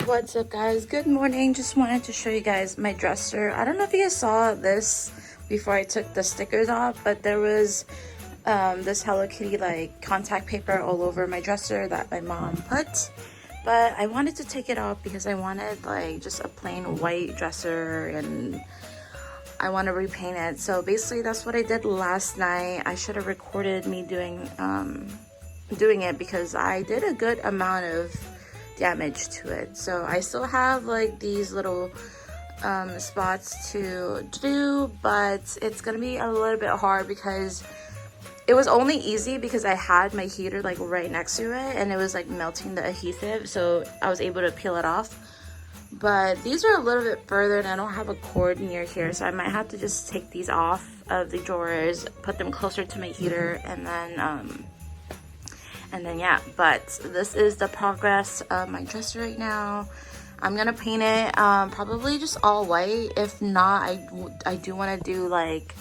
What's up, guys? Good morning. Just wanted to show you guys my dresser. I don't know if you guys saw this before I took the stickers off, but there was this Hello Kitty like contact paper all over my dresser that my mom put. But I wanted to take it off because I wanted like just a plain white dresser and I want to repaint it. So basically that's what I did last night. I should have recorded me doing it because I did a good amount of damage to it. So I still have like these little spots to do, but it's gonna be a little bit hard because it was only easy because I had my heater like right next to it and it was like melting the adhesive, so I was able to peel it off. But these are a little bit further and I don't have a cord near here, so I might have to just take these off of the drawers, put them closer to my heater, and then yeah. But this is the progress of my dresser right now. I'm gonna paint it probably just all white. If not, I do want to do like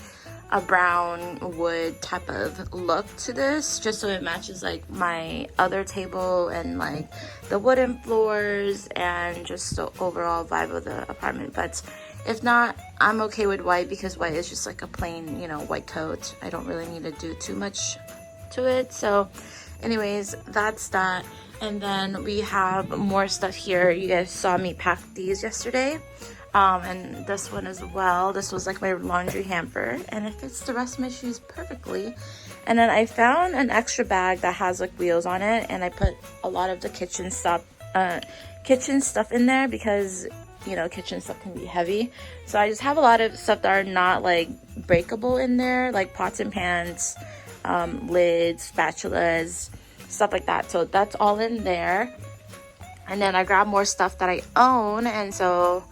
a brown wood type of look to this, just so it matches like my other table and like the wooden floors and just the overall vibe of the apartment. But if not, I'm okay with white because white is just like a plain, you know, white coat. I don't really need to do too much to it. So anyways, that's that. And then we have more stuff here. You guys saw me pack these yesterday, and this one as well. This was like my laundry hamper and it fits the rest of my shoes perfectly. And then I found an extra bag that has like wheels on it, and I put a lot of the kitchen stuff in there because, you know, kitchen stuff can be heavy. So I just have a lot of stuff that are not like breakable in there, like pots and pans, lids, spatulas, stuff like that. So that's all in there. And then I grabbed more stuff that I own, and so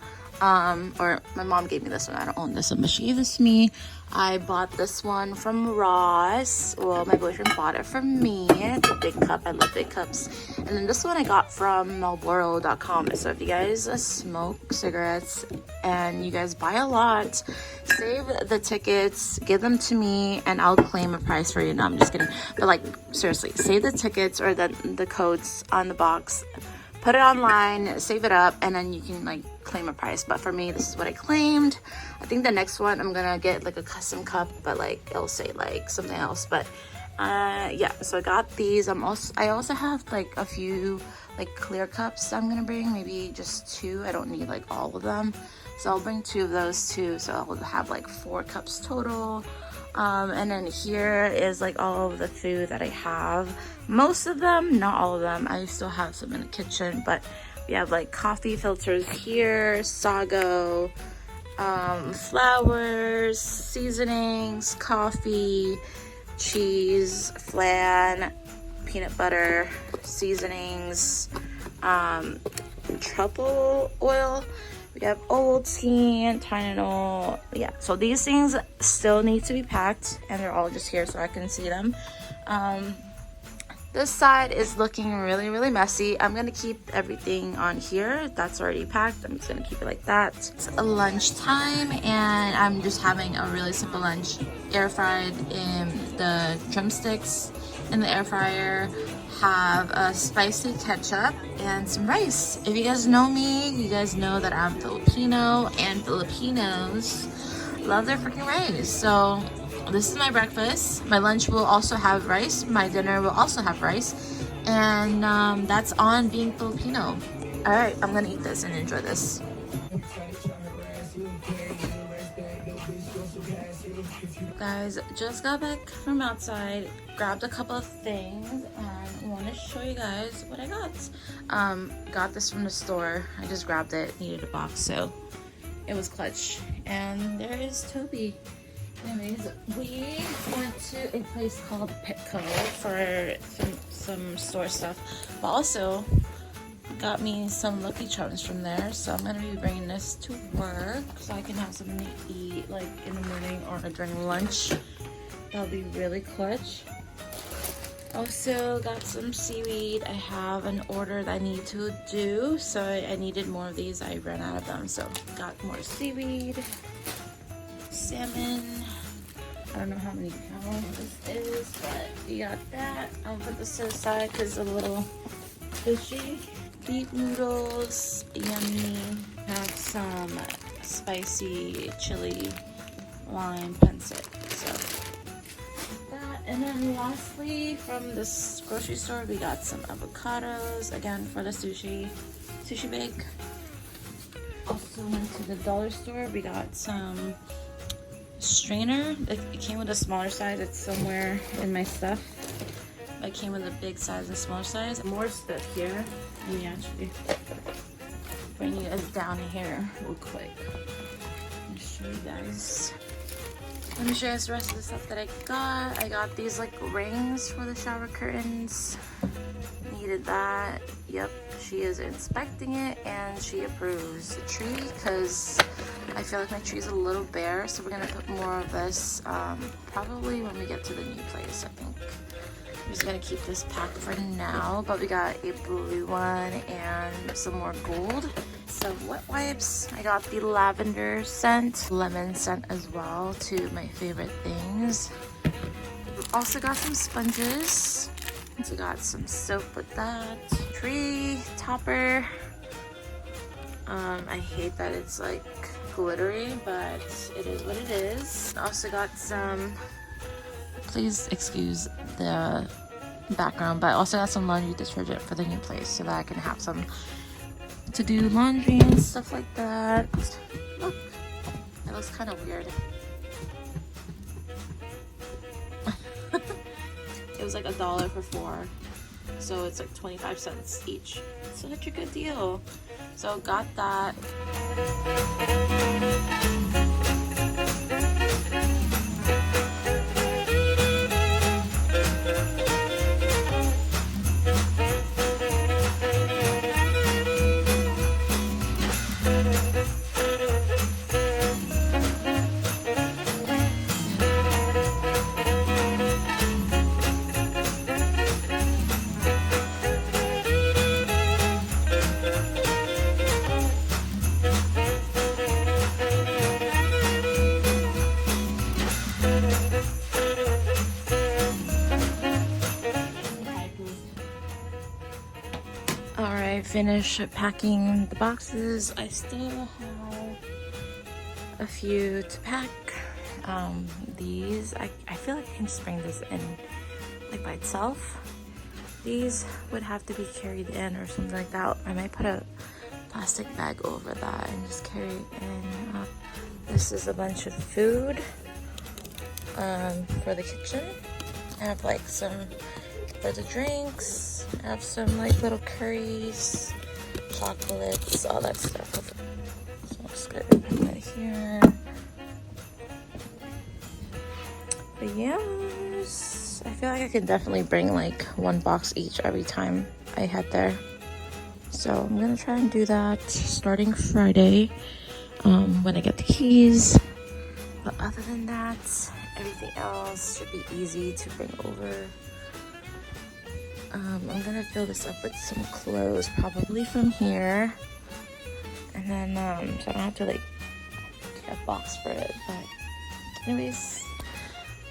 or my mom gave me this one. I don't own this one, but she gave this to me. I bought this one from Ross. Well, my boyfriend bought it for me. It's a big cup. I love big cups. And then this one I got from Marlboro.com. So if you guys smoke cigarettes and you guys buy a lot, save the tickets, give them to me, and I'll claim a price for you. No, I'm just kidding. But like, seriously, save the tickets or the codes on the box. Put it online, save it up, and then you can like claim a price. But for me, this is what I claimed. I think the next one I'm gonna get like a custom cup, but like it'll say like something else. But yeah, so I got these. I also have like a few like clear cups I'm gonna bring, maybe just 2. I don't need like all of them, so I'll bring 2 of those too. So I'll have like 4 cups total. And then here is like all of the food that I have. Most of them, not all of them. I still have some in the kitchen, but we have like coffee filters here, sago, flowers, seasonings, coffee, cheese, flan, peanut butter, seasonings, truffle oil. We have Ovaltine, Tylenol. Yeah, so these things still need to be packed, and they're all just here so I can see them. This side is looking really, really messy. I'm gonna keep everything on here that's already packed. I'm just gonna keep it like that. It's lunchtime, and I'm just having a really simple lunch. Air fried in the drumsticks in the air fryer. Have a spicy ketchup and some rice. If you guys know me, you guys know that I'm Filipino, and Filipinos love their freaking rice. So this is my breakfast. My lunch will also have rice. My dinner will also have rice. And that's on being Filipino. All right, I'm gonna eat this and enjoy this. Guys, just got back from outside, grabbed a couple of things, and I want to show you guys what I got. Got this from the store. I just grabbed it, needed a box, so it was clutch. And there is Toby. Anyways, we went to a place called Petco for some store stuff, but also got me some Lucky Charms from there. So I'm gonna be bringing this to work so I can have something to eat like in the morning or during lunch. That'll be really clutch. Also got some seaweed. I have an order that I need to do, so I needed more of these. I ran out of them, so got more seaweed, salmon. I don't know how many pounds this is, but we got that. I'll put this to the side because it's a little fishy. beef noodles, yummy. Have some spicy chili lime pancit. So that, and then lastly from this grocery store we got some avocados again for the sushi bake. Also went to the dollar store. We got some strainer. It came with a smaller size. It's somewhere in my stuff. It came with a big size and smaller size. More stuff here. Let me actually bring you guys down here real quick and show you guys. Let me show you guys the rest of the stuff that I got. I got these like rings for the shower curtains. Needed that. Yep, she is inspecting it and she approves. The tree, because I feel like my tree is a little bare, so we're gonna put more of this probably when we get to the new place, I think. I'm just gonna keep this packed for now, but we got a blue one and some more gold. Some wet wipes. I got the lavender scent, lemon scent as well, two of my favorite things. We also got some sponges. So got some soap with that. Tree topper. I hate that it's like glittery, but it is what it is. Also got some, please excuse the background, but I also got some laundry detergent for the new place so that I can have some to do laundry and stuff like that. Look, it looks kind of weird. It was like $1 for 4, so it's like 25 cents each. Such a good deal. So got that. Finish packing the boxes. I still have a few to pack. These, I feel like I can just bring this in like by itself. These would have to be carried in or something like that. I might put a plastic bag over that and just carry it in. This is a bunch of food for the kitchen. I have like some for the drinks. I have some like little curries, chocolates, all that stuff. So I'm just gonna put that here. But yes, I feel like I can definitely bring like one box each every time I head there. So I'm gonna try and do that starting Friday when I get the keys. But other than that, everything else should be easy to bring over. I'm gonna fill this up with some clothes, probably from here, and then so I don't have to like get a box for it. But anyways,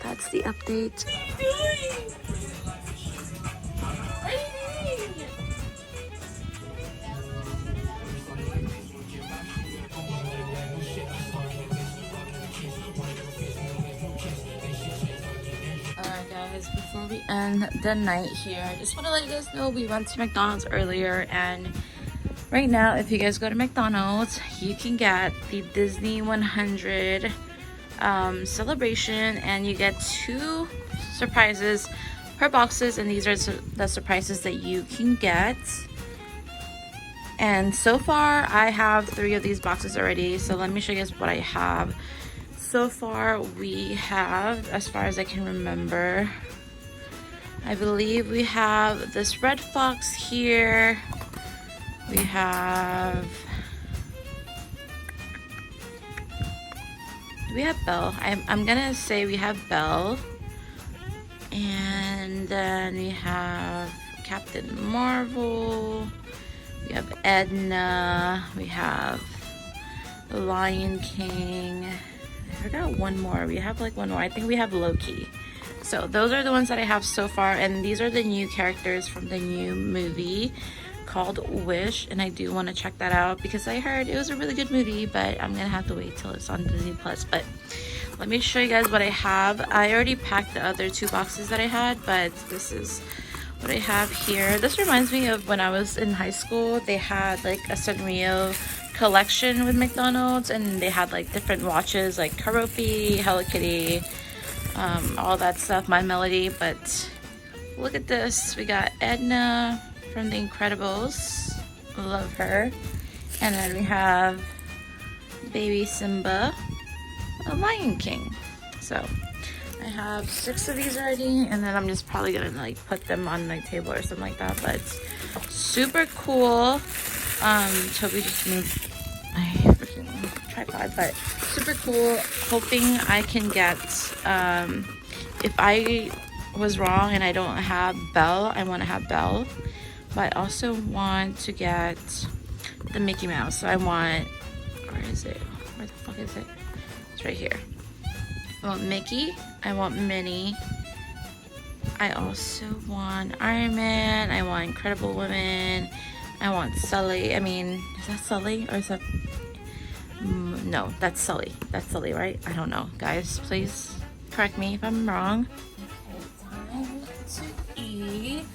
that's the update. Before we end the night here, I just want to let you guys know we went to McDonald's earlier, and right now if you guys go to McDonald's you can get the Disney 100 celebration, and you get 2 surprises per boxes, and these are the surprises that you can get. And so far I have 3 of these boxes already, so let me show you guys what I have. So far we have, as far as I can remember, I believe we have this red fox here. We have, do we have Belle? I'm gonna say we have Belle. And then we have Captain Marvel. We have Edna. We have the Lion King. I forgot one more. We have like one more. I think we have Loki. So those are the ones that I have so far, and these are the new characters from the new movie called Wish, and I do want to check that out because I heard it was a really good movie, but I'm gonna have to wait till it's on Disney Plus. But let me show you guys what I have. I already packed the other 2 boxes that I had, but this is what I have here. This reminds me of when I was in high school. They had like a Sanrio collection with McDonald's, and they had like different watches like Karopi, Hello Kitty, all that stuff, My Melody. But look at this. We got Edna from The Incredibles. Love her. And then we have baby Simba, a Lion King. So I have 6 of these already, and then I'm just probably gonna like put them on my table or something like that. But super cool. Toby just moved my freaking tripod, but super cool. Hoping I can get, if I was wrong and I don't have Belle, I want to have Belle, but I also want to get the Mickey Mouse. So I want, where is it? Where the fuck is it? It's right here. I want Mickey, I want Minnie, I also want Iron Man, I want Incredible Woman, I want Sully. I mean, is that Sully or is that, no, that's Sully. That's Sully, right? I don't know. Guys, please correct me if I'm wrong. Okay, time to eat.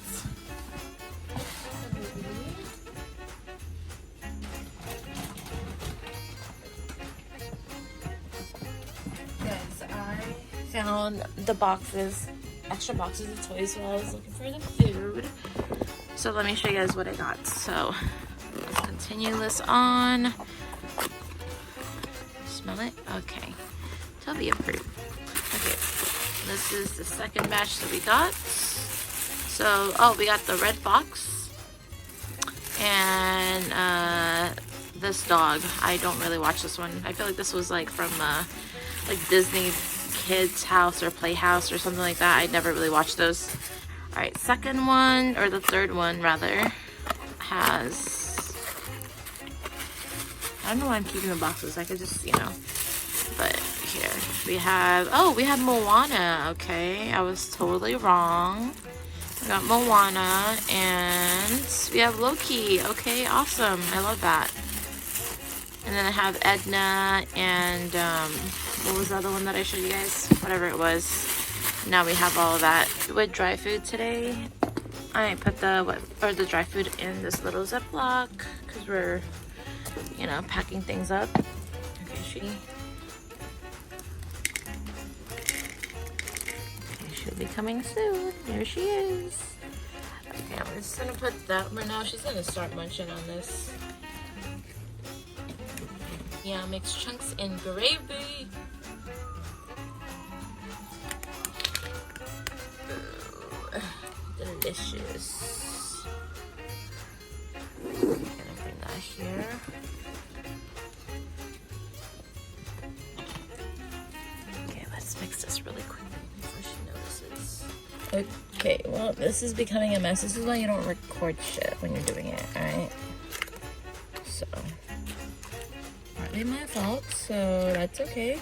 Found the boxes, extra boxes of toys while I was looking for the food. So let me show you guys what I got. So let's continue this on. Smell it? Okay. Toby approved. Okay. This is the second batch that we got. So, oh, we got the red box. And this dog. I don't really watch this one. I feel like this was like from like Disney Kids House or Playhouse or something like that. I never really watched those. Alright, second one, or the third one rather, has, I don't know why I'm keeping the boxes. I could just, you know, but here we have, oh, we have Moana. Okay, I was totally wrong. We got Moana, and we have Loki. Okay, awesome. I love that. And then I have Edna, and what was the other one that I showed you guys? Whatever it was. Now we have all of that. With dry food today, I put the dry food in this little Ziploc because we're, you know, packing things up. Okay, she should be coming soon. There she is. Okay, I'm just gonna put that right now. She's gonna start munching on this. Yeah, mix chunks in gravy. Ooh, delicious. I'm gonna bring that here. Okay, let's mix this really quickly before she notices. Okay, well, this is becoming a mess. This is why you don't record shit when you're doing it, alright? So, partly my fault, so that's okay.